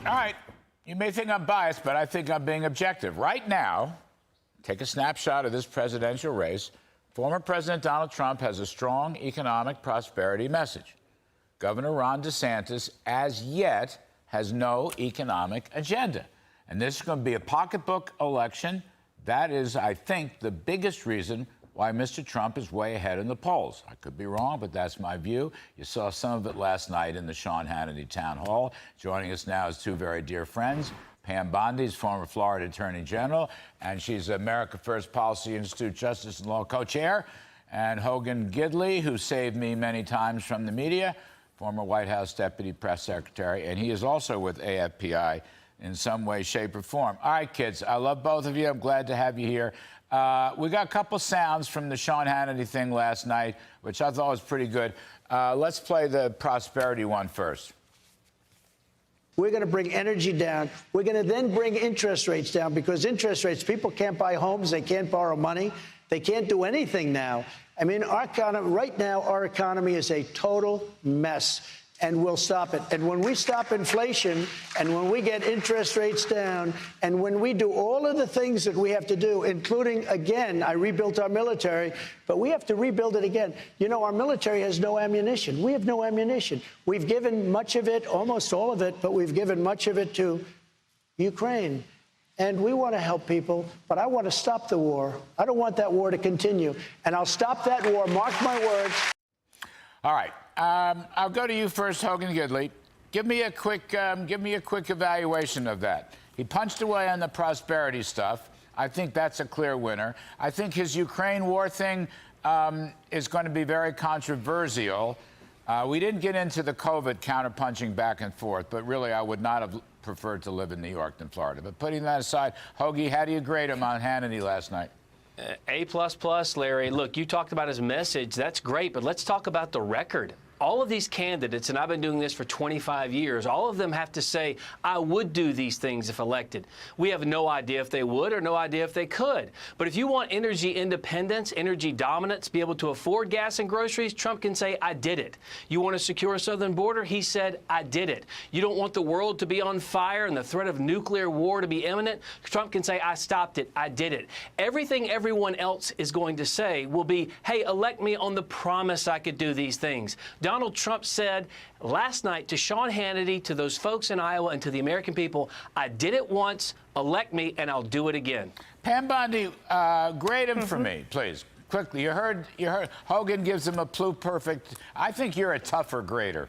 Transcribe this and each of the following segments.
All right. You may think I'm biased, but I think I'm being objective. Right now, take a snapshot of this presidential race. Former President Donald Trump has a strong economic prosperity message. Governor Ron DeSantis, as yet, has no economic agenda. And this is going to be a pocketbook election. That is, I think, the biggest reason why Mr. Trump is way ahead in the polls. I could be wrong, but that's my view. You saw some of it last night in the Sean Hannity town hall. Joining us now is two very dear friends. Pam Bondi is former Florida Attorney General, and she's America First Policy Institute Justice and Law co-chair. And Hogan Gidley, who saved me many times from the media, former White House Deputy Press Secretary, and he is also with AFPI in some way, shape, or form. All right, kids, I love both of you. I'm glad to have you here. We got a couple sounds from the Sean Hannity thing last night, which I thought was pretty good. Let's play the prosperity one first. We're going to bring energy down. We're going to then bring interest rates down, because interest rates, people can't buy homes, they can't borrow money, they can't do anything now. I mean, right now, our economy is a total mess. And we'll stop it. And when we stop inflation, and when we get interest rates down, and when we do all of the things that we have to do, including, again, I rebuilt our military, but we have to rebuild it again. You know, our military has no ammunition. We have no ammunition. We've given much of it, almost all of it, but we've given much of it to Ukraine. And we want to help people, but I want to stop the war. I don't want that war to continue. And I'll stop that war, mark my words. All right. I'll go to you first, Hogan Gidley. Give me a quick evaluation of that. He punched away on the prosperity stuff. I think that's a clear winner. I think his Ukraine war thing is going to be very controversial. We didn't get into the COVID counterpunching back and forth, but really I would not have preferred to live in New York than Florida. But putting that aside, Hoagie, how do you grade him on Hannity last night? A++, Larry. Look, you talked about his message. That's great, but let's talk about the record. All of these candidates, and I've been doing this for 25 years, all of them have to say, I would do these things if elected. We have no idea if they would or no idea if they could. But if you want energy independence, energy dominance, be able to afford gas and groceries, Trump can say, I did it. You want to secure a southern border? He said, I did it. You don't want the world to be on fire and the threat of nuclear war to be imminent? Trump can say, I stopped it. I did it. Everything everyone else is going to say will be, hey, elect me on the promise I could do these things. Donald Trump said last night to Sean Hannity, to those folks in Iowa, and to the American people, I did it once, elect me, and I'll do it again. Pam Bondi, grade him for me, please. Quickly. You heard Hogan gives him a pluperfect. I think you're a tougher grader.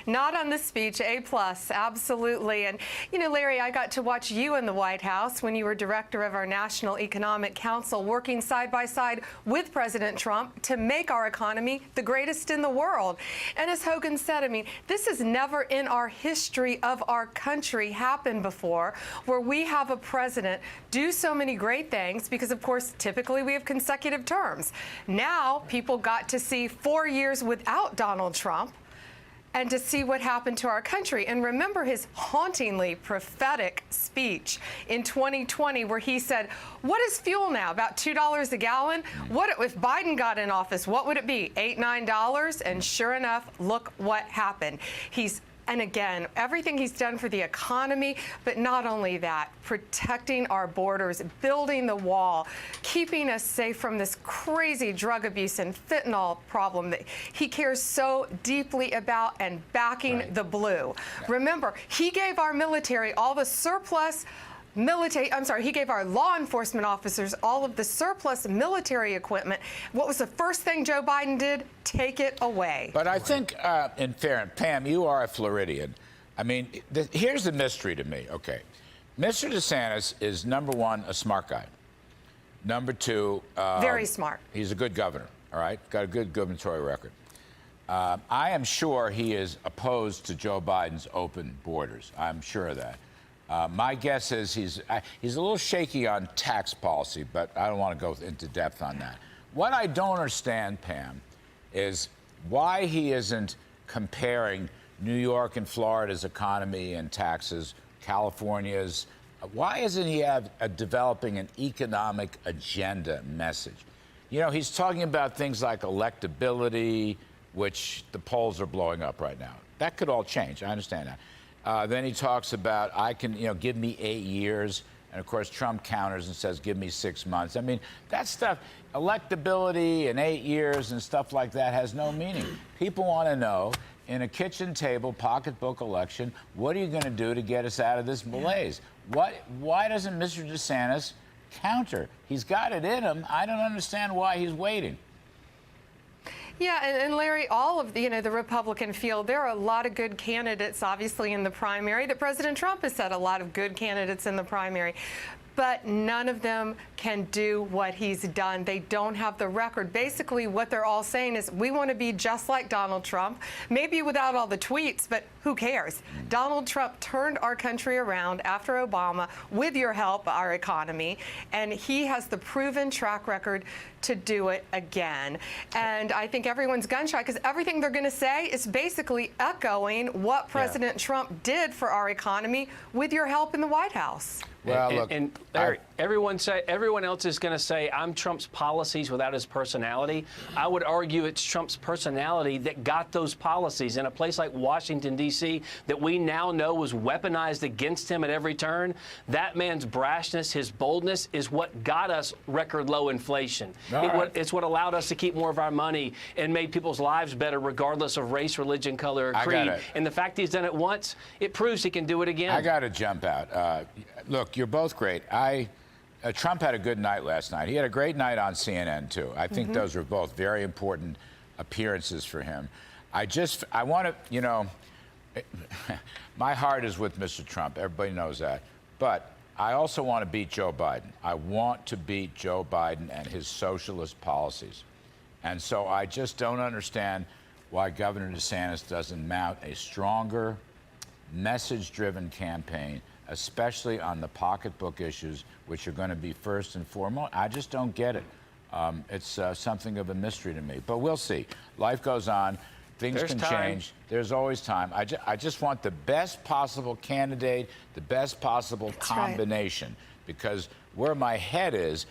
Not on the speech, A+, absolutely. And, you know, Larry, I got to watch you in the White House when you were director of our National Economic Council, working side by side with President Trump to make our economy the greatest in the world. And as Hogan said, I mean, this has never in our history of our country happened before, where we have a president do so many great things, because, of course, typically we have consecutive terms. Now people got to see 4 years without Donald Trump, and to see what happened to our country. And remember his hauntingly prophetic speech in 2020, where he said, what is fuel now? About $2 a gallon? What if Biden got in office? What would it be? $8, $9? And sure enough, look what happened. And again, everything he's done for the economy, but not only that, protecting our borders, building the wall, keeping us safe from this crazy drug abuse and fentanyl problem that he cares so deeply about, and backing the blue. Yeah. Remember, he gave our military all the surplus he gave our law enforcement officers all of the surplus military equipment. What was the first thing Joe Biden did? Take it away. But I think, in fairness, Pam, you are a Floridian. I mean, here's the mystery to me, okay. Mr. DeSantis is, number one, a smart guy. Number two... very smart. He's a good governor, all right? Got a good gubernatorial record. I am sure he is opposed to Joe Biden's open borders. I'm sure of that. My guess is he's a little shaky on tax policy, but I don't want to go into depth on that. What I don't understand, Pam, is why he isn't comparing New York and Florida's economy and taxes, California's. Why isn't he developing an economic agenda message? You know, he's talking about things like electability, which the polls are blowing up right now. That could all change. I understand that. Then he talks about, I can, give me 8 years. And of course, Trump counters and says, give me 6 months. I mean, that stuff, electability and 8 years and stuff like that has no meaning. People want to know, in a kitchen table pocketbook election, what are you going to do to get us out of this malaise? Why doesn't Mr. DeSantis counter? He's got it in him. I don't understand why he's waiting. Yeah, and Larry, all of the Republican field, there are a lot of good candidates, obviously, in the primary. That President Trump has said a lot of good candidates in the primary. But none of them can do what he's done. They don't have the record. Basically, what they're all saying is, we want to be just like Donald Trump, maybe without all the tweets, but who cares? Donald Trump turned our country around after Obama, with your help, our economy, and he has the proven track record to do it again. And I think everyone's gun shy because everything they're going to say is basically echoing what President Trump did for our economy with your help in the White House. Well, look, and Larry, everyone else is going to say, I'm Trump's policies without his personality. I would argue it's Trump's personality that got those policies in a place like Washington, D.C., that we now know was weaponized against him at every turn. That man's brashness, his boldness, is what got us record low inflation. It's what allowed us to keep more of our money and made people's lives better, regardless of race, religion, color, or creed. And the fact he's done it once, it proves he can do it again. I got to jump out. Look, you're both great. Trump had a good night last night. He had a great night on CNN, too. I think those were both very important appearances for him. I want to, my heart is with Mr. Trump. Everybody knows that. But I also want to beat Joe Biden. I want to beat Joe Biden and his socialist policies. And so I just don't understand why Governor DeSantis doesn't mount a stronger, message-driven campaign, especially on the pocketbook issues, which are going to be first and foremost. I just don't get it. It's something of a mystery to me. But we'll see. Life goes on. Things can change. There's always time. I just want the best possible candidate, the best possible combination. Because where my head is,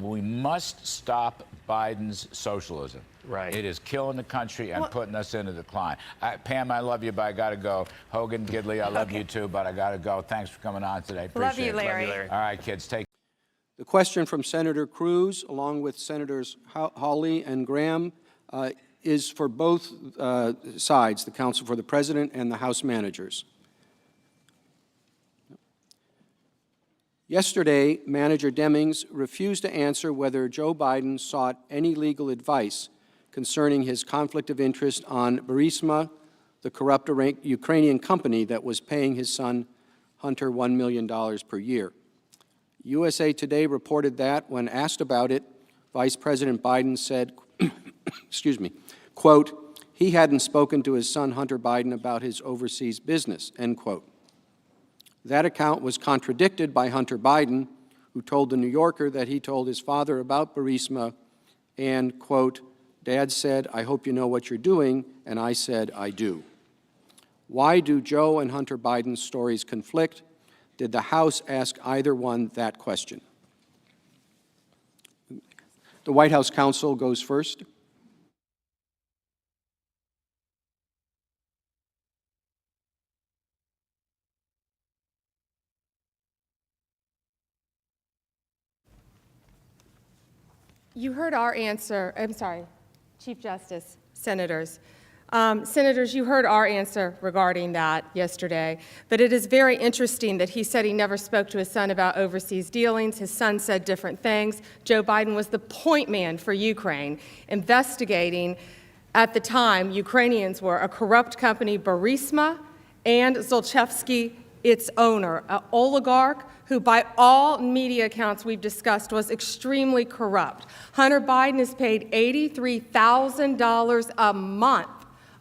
we must stop Biden's socialism. Right. It is killing the country and putting us into decline. Pam, I love you, but I got to go. Hogan, Gidley, I love you too, but I got to go. Thanks for coming on today. Appreciate Love you, Larry. it. All right, kids, take The question from Senator Cruz, along with Senators Hawley and Graham, is for both sides, the counsel for the President and the House managers. Yesterday, Manager Demings refused to answer whether Joe Biden sought any legal advice concerning his conflict of interest on Burisma, the corrupt Ukrainian company that was paying his son Hunter $1 million per year. USA Today reported that when asked about it, Vice President Biden said, excuse me, quote, he hadn't spoken to his son Hunter Biden about his overseas business, end quote. That account was contradicted by Hunter Biden, who told The New Yorker that he told his father about Burisma and, quote, Dad said, I hope you know what you're doing, and I said, I do. Why do Joe and Hunter Biden's stories conflict? Did the House ask either one that question? The White House counsel goes first. You heard our answer. I'm sorry, Chief Justice, Senators. Senators, you heard our answer regarding that yesterday, but it is very interesting that he said he never spoke to his son about overseas dealings. His son said different things. Joe Biden was the point man for Ukraine, investigating, at the time, Ukrainians were a corrupt company, Burisma, and Zlochevsky, its owner, an oligarch who, by all media accounts we've discussed, was extremely corrupt. Hunter Biden is paid $83,000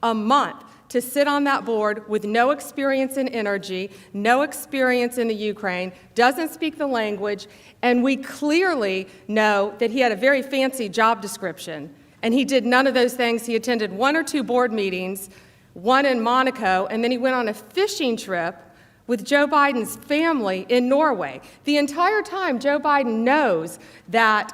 a month to sit on that board with no experience in energy, no experience in the Ukraine, doesn't speak the language, and we clearly know that he had a very fancy job description, and he did none of those things. He attended 1 or 2 board meetings, one in Monaco, and then he went on a fishing trip with Joe Biden's family in Norway. The entire time, Joe Biden knows that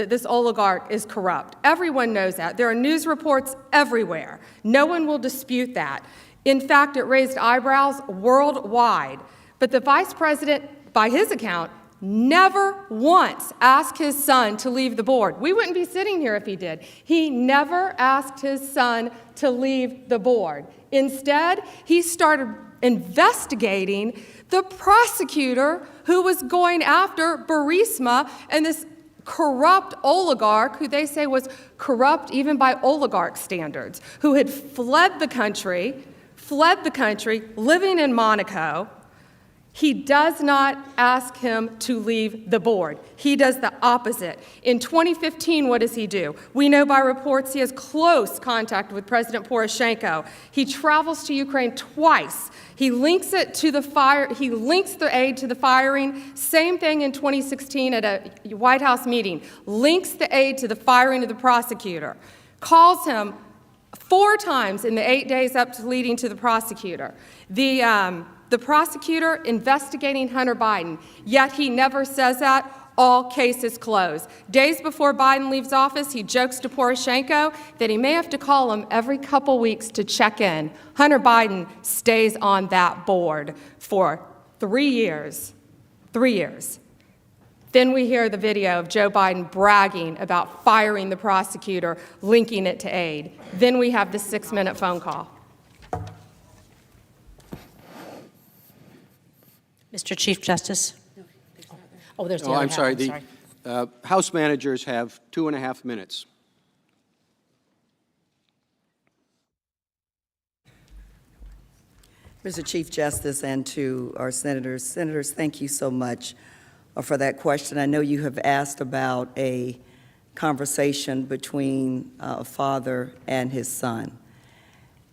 this oligarch is corrupt. Everyone knows that. There are news reports everywhere. No one will dispute that. In fact, it raised eyebrows worldwide. But the vice president, by his account, never once asked his son to leave the board. We wouldn't be sitting here if he did. He never asked his son to leave the board. Instead, he started investigating the prosecutor who was going after Burisma and this corrupt oligarch who they say was corrupt even by oligarch standards, who had fled the country, living in Monaco. He does not ask him to leave the board. He does the opposite. In 2015, what does he do? We know by reports he has close contact with President Poroshenko. He travels to Ukraine twice. He links it to the fire. He links the aid to the firing. Same thing in 2016 at a White House meeting. Links the aid to the firing of the prosecutor. Calls him 4 times in the 8 days up to leading to the prosecutor. The prosecutor investigating Hunter Biden, yet he never says that. All cases closed. Days before Biden leaves office, he jokes to Poroshenko that he may have to call him every couple weeks to check in. Hunter Biden stays on that board for 3 years. 3 years. Then we hear the video of Joe Biden bragging about firing the prosecutor, linking it to aid. Then we have the 6-minute phone call. Mr. Chief Justice. Oh, there's the Oh, other I'm half. sorry. The House managers have 2.5 minutes. Mr. Chief Justice, and to our senators. Senators, thank you so much for that question. I know you have asked about a conversation between a father and his son.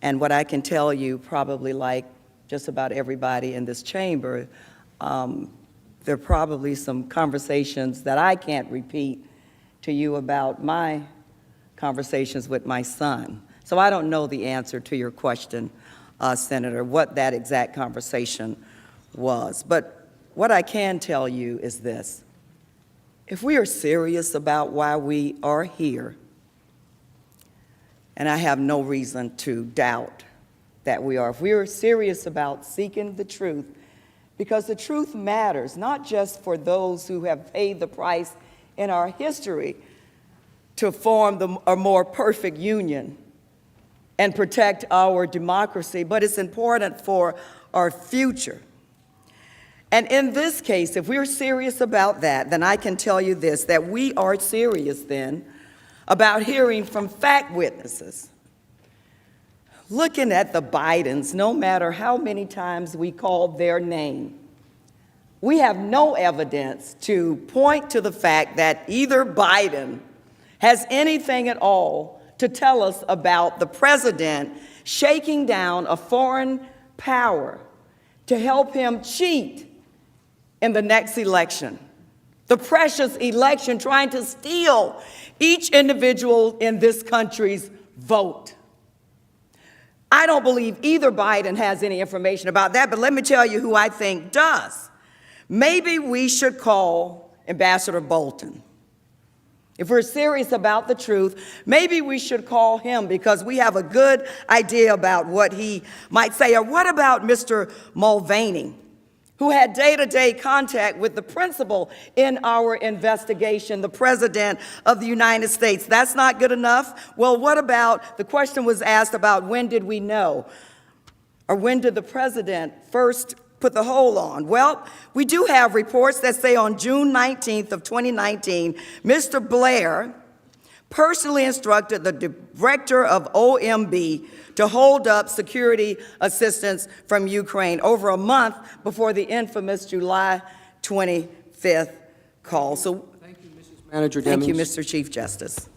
And what I can tell you, probably like just about everybody in this chamber, there are probably some conversations that I can't repeat to you about my conversations with my son. So I don't know the answer to your question, Senator, what that exact conversation was. But what I can tell you is this. If we are serious about why we are here, and I have no reason to doubt that we are, if we are serious about seeking the truth, because the truth matters, not just for those who have paid the price in our history to form a more perfect union and protect our democracy, but it's important for our future. And in this case, if we're serious about that, then I can tell you this, that we are serious then about hearing from fact witnesses. Looking at the Bidens, no matter how many times we call their name, we have no evidence to point to the fact that either Biden has anything at all to tell us about the president shaking down a foreign power to help him cheat in the next election, the precious election, trying to steal each individual in this country's vote. I don't believe either Biden has any information about that, but let me tell you who I think does. Maybe we should call Ambassador Bolton. If we're serious about the truth, maybe we should call him because we have a good idea about what he might say. Or what about Mr. Mulvaney, who had day-to-day contact with the principal in our investigation, the President of the United States? That's not good enough. Well, what about, the question was asked about when did we know? Or when did the President first put the hold on? Well, we do have reports that say on June 19th of 2019, Mr. Blair personally instructed the director of OMB to hold up security assistance from Ukraine over a month before the infamous July 25th call. So, Thank you, Mrs. Manager Demings. thank you, Mr. Chief Justice.